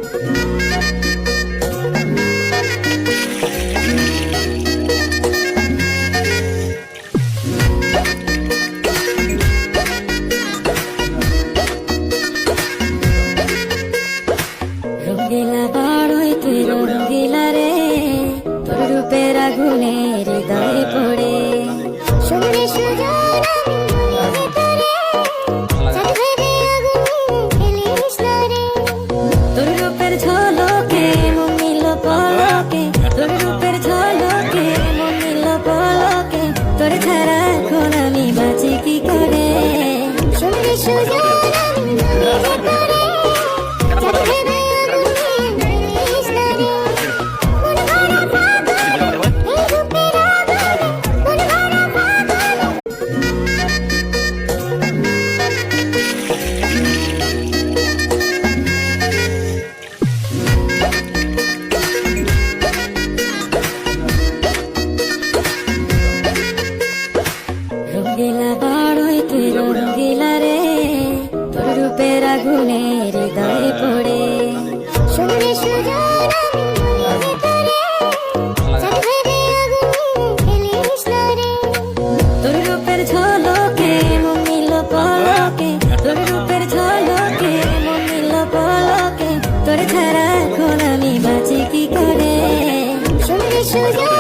রঙ্গিলা বাড়ই তুই রঙ্গিলা রে, তোর রূপের আগুনে হৃদয়ে পড়ে শুনলে সুজন তোর রূপের ঝলকে মন নিল পলকে, তোর রূপের ঝলকে মন নিল পলকে, তোর ছাড়া এখন আমি বাঁচি কি করে। শুনলে সুজন রঙ্গিলা বাড়ই তুই রঙ্গিলা রে, তোর রূপের আগুনে হৃদয়ে পড়ে শুনলে সুজন তোর রূপের ঝলকে মন নিল পলকে, তোর রূপের ঝলকে মন নিল পলকে, তোর ছাড়া এখন আমি বাঁচি কি করে। শুনলে সুজন